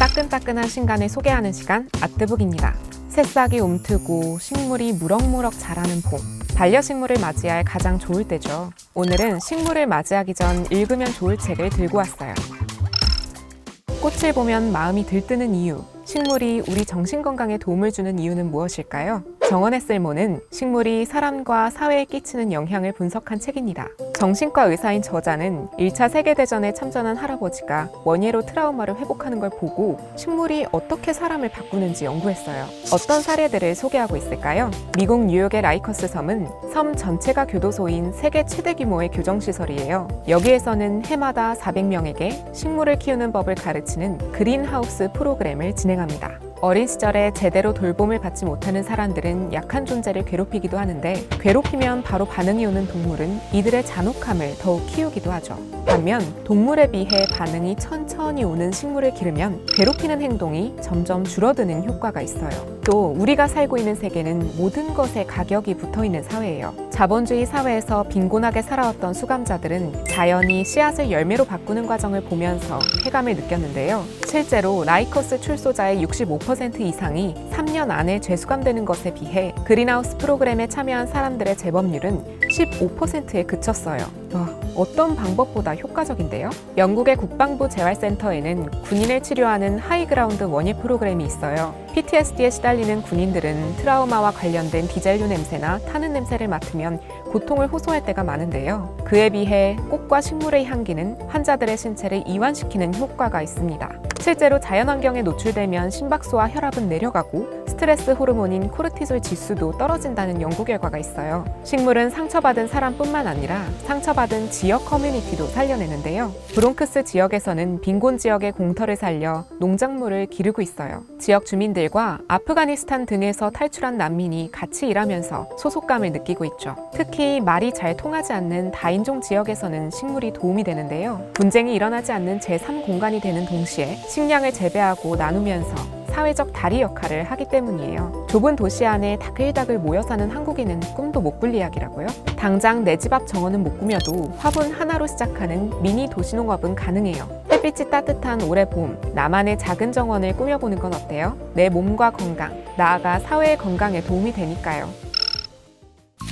따끈따끈한 신간을 소개하는 시간 아뜨북입니다. 새싹이 움트고 식물이 무럭무럭 자라는 봄. 반려식물을 맞이할 가장 좋을 때죠. 오늘은 식물을 맞이하기 전 읽으면 좋을 책을 들고 왔어요. 꽃을 보면 마음이 들뜨는 이유. 식물이 우리 정신건강에 도움을 주는 이유는 무엇일까요? 정원의 쓸모는 식물이 사람과 사회에 끼치는 영향을 분석한 책입니다. 정신과 의사인 저자는 1차 세계대전에 참전한 할아버지가 원예로 트라우마를 회복하는 걸 보고 식물이 어떻게 사람을 바꾸는지 연구했어요. 어떤 사례들을 소개하고 있을까요? 미국 뉴욕의 라이커스 섬은 섬 전체가 교도소인 세계 최대 규모의 교정시설이에요. 여기에서는 해마다 400명에게 식물을 키우는 법을 가르치는 그린하우스 프로그램을 진행합니다. 어린 시절에 제대로 돌봄을 받지 못하는 사람들은 약한 존재를 괴롭히기도 하는데, 괴롭히면 바로 반응이 오는 동물은 이들의 잔혹함을 더욱 키우기도 하죠. 반면 동물에 비해 반응이 천천히 오는 식물을 기르면 괴롭히는 행동이 점점 줄어드는 효과가 있어요. 또 우리가 살고 있는 세계는 모든 것에 가격이 붙어있는 사회예요. 자본주의 사회에서 빈곤하게 살아왔던 수감자들은 자연이 씨앗을 열매로 바꾸는 과정을 보면서 쾌감을 느꼈는데요. 실제로 라이커스 출소자의 65% 이상이 3년 안에 재수감되는 것에 비해 그린하우스 프로그램에 참여한 사람들의 재범률은 15%에 그쳤어요. 어떤 방법보다 효과적인데요? 영국의 국방부 재활센터에는 군인을 치료하는 하이그라운드 원예 프로그램이 있어요. PTSD에 시달리는 군인들은 트라우마와 관련된 디젤류 냄새나 타는 냄새를 맡으면 고통을 호소할 때가 많은데요. 그에 비해 꽃과 식물의 향기는 환자들의 신체를 이완시키는 효과가 있습니다. 실제로 자연환경에 노출되면 심박수와 혈압은 내려가고 스트레스 호르몬인 코르티솔 지수도 떨어진다는 연구 결과가 있어요. 식물은 상처받은 사람뿐만 아니라 상처받은 지역 커뮤니티도 살려내는데요. 브롱크스 지역에서는 빈곤 지역의 공터를 살려 농작물을 기르고 있어요. 지역 주민들과 아프가니스탄 등에서 탈출한 난민이 같이 일하면서 소속감을 느끼고 있죠. 특히 말이 잘 통하지 않는 다인종 지역에서는 식물이 도움이 되는데요. 분쟁이 일어나지 않는 제3공간이 되는 동시에 식량을 재배하고 나누면서 사회적 다리 역할을 하기 때문이에요. 좁은 도시 안에 다글다글 모여 사는 한국인은 꿈도 못 꿀 이야기라고요? 당장 내 집 앞 정원은 못 꾸며도 화분 하나로 시작하는 미니 도시농업은 가능해요. 햇빛이 따뜻한 올해 봄, 나만의 작은 정원을 꾸며보는 건 어때요? 내 몸과 건강, 나아가 사회의 건강에 도움이 되니까요.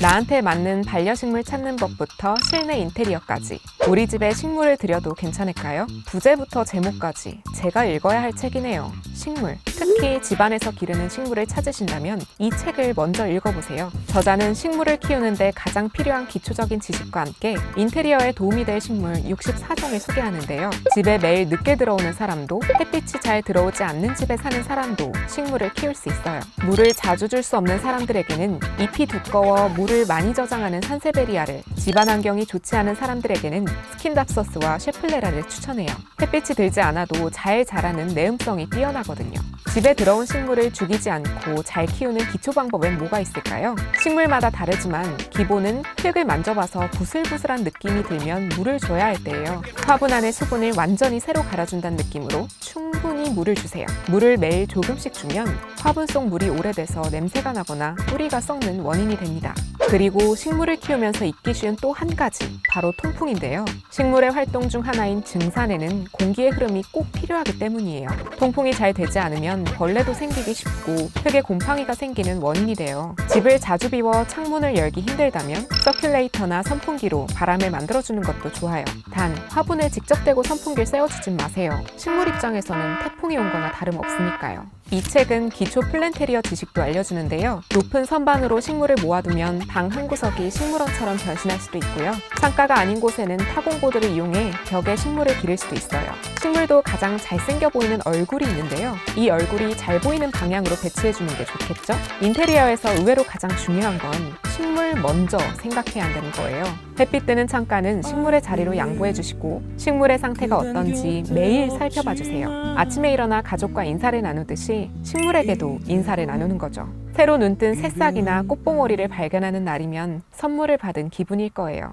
나한테 맞는 반려식물 찾는 법부터 실내 인테리어까지, 우리 집에 식물을 들여도 괜찮을까요? 부제부터 제목까지 제가 읽어야 할 책이네요. 식물, 특히 집안에서 기르는 식물을 찾으신다면 이 책을 먼저 읽어보세요. 저자는 식물을 키우는데 가장 필요한 기초적인 지식과 함께 인테리어에 도움이 될 식물 64종을 소개하는데요. 집에 매일 늦게 들어오는 사람도, 햇빛이 잘 들어오지 않는 집에 사는 사람도 식물을 키울 수 있어요. 물을 자주 줄 수 없는 사람들에게는 잎이 두꺼워 물을 많이 저장하는 산세베리아를, 집안 환경이 좋지 않은 사람들에게는 스킨답서스와 셰플레라를 추천해요. 햇빛이 들지 않아도 잘 자라는 내음성이 뛰어나거든요. 집에 들어온 식물을 죽이지 않고 잘 키우는 기초 방법엔 뭐가 있을까요? 식물마다 다르지만 기본은 흙을 만져봐서 부슬부슬한 느낌이 들면 물을 줘야 할 때예요. 화분 안의 수분을 완전히 새로 갈아준다는 느낌으로 충분히 물을 주세요. 물을 매일 조금씩 주면 화분 속 물이 오래돼서 냄새가 나거나 뿌리가 썩는 원인이 됩니다. 그리고 식물을 키우면서 잊기 쉬운 또 한 가지, 바로 통풍인데요. 식물의 활동 중 하나인 증산에는 공기의 흐름이 꼭 필요하기 때문이에요. 통풍이 잘 되지 않으면 벌레도 생기기 쉽고 흙에 곰팡이가 생기는 원인이 돼요. 집을 자주 비워 창문을 열기 힘들다면 서큘레이터나 선풍기로 바람을 만들어주는 것도 좋아요. 단, 화분에 직접 대고 선풍기를 세워주진 마세요. 식물 입장에서는 태풍이 온 거나 다름없으니까요. 이 책은 기초 플랜테리어 지식도 알려주는데요. 높은 선반으로 식물을 모아두면 방 한 구석이 식물원처럼 변신할 수도 있고요. 창가가 아닌 곳에는 타공보드를 이용해 벽에 식물을 기를 수도 있어요. 식물도 가장 잘생겨 보이는 얼굴이 있는데요. 이 얼굴이 잘 보이는 방향으로 배치해주는 게 좋겠죠? 인테리어에서 의외로 가장 중요한 건 식물 먼저 생각해야 한다는 거예요. 햇빛 드는 창가는 식물의 자리로 양보해주시고 식물의 상태가 어떤지 매일 살펴봐주세요. 아침에 일어나 가족과 인사를 나누듯이 식물에게도 인사를 나누는 거죠. 새로 눈뜬 새싹이나 꽃봉오리를 발견하는 날이면 선물을 받은 기분일 거예요.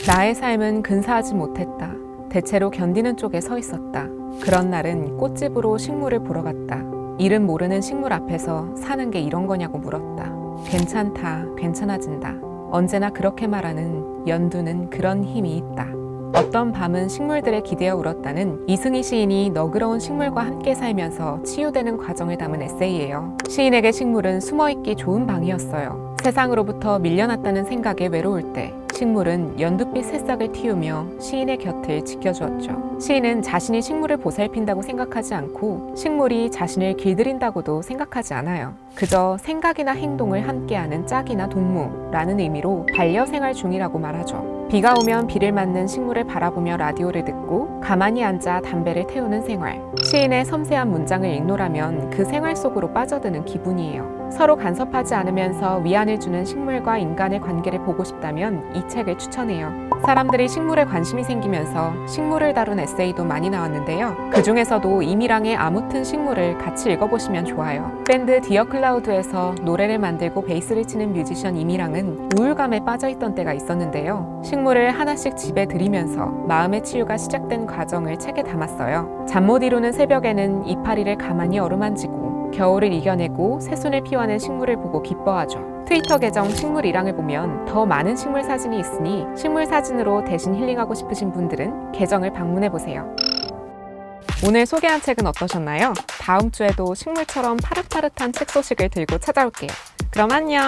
나의 삶은 근사하지 못했다. 대체로 견디는 쪽에 서 있었다. 그런 날은 꽃집으로 식물을 보러 갔다. 이름 모르는 식물 앞에서 사는 게 이런 거냐고 물었다. 괜찮다, 괜찮아진다. 언제나 그렇게 말하는 연두는 그런 힘이 있다. 어떤 밤은 식물들에 기대어 울었다는 이승희 시인이 너그러운 식물과 함께 살면서 치유되는 과정을 담은 에세이예요. 시인에게 식물은 숨어있기 좋은 방이었어요. 세상으로부터 밀려났다는 생각에 외로울 때 식물은 연두빛 새싹을 틔우며 시인의 곁을 지켜주었죠. 시인은 자신이 식물을 보살핀다고 생각하지 않고 식물이 자신을 길들인다고도 생각하지 않아요. 그저 생각이나 행동을 함께하는 짝이나 동무라는 의미로 반려생활 중이라고 말하죠. 비가 오면 비를 맞는 식물을 바라보며 라디오를 듣고 가만히 앉아 담배를 태우는 생활. 시인의 섬세한 문장을 읽노라면 그 생활 속으로 빠져드는 기분이에요. 서로 간섭하지 않으면서 위안을 주는 식물과 인간의 관계를 보고 싶다면 이 책을 추천해요. 사람들이 식물에 관심이 생기면서 식물을 다룬 에세이도 많이 나왔는데요. 그 중에서도 이미랑의 아무튼 식물을 같이 읽어보시면 좋아요. 밴드 디어 클라우드에서 노래를 만들고 베이스를 치는 뮤지션 이미랑은 우울감에 빠져있던 때가 있었는데요. 식물을 하나씩 집에 들이면서 마음의 치유가 시작된 과정을 책에 담았어요. 잠 못 이루는 새벽에는 이파리를 가만히 어루만지고 겨울을 이겨내고 새순을 피워낸 식물을 보고 기뻐하죠. 트위터 계정 식물이랑을 보면 더 많은 식물 사진이 있으니 식물 사진으로 대신 힐링하고 싶으신 분들은 계정을 방문해보세요. 오늘 소개한 책은 어떠셨나요? 다음 주에도 식물처럼 파릇파릇한 책 소식을 들고 찾아올게요. 그럼 안녕!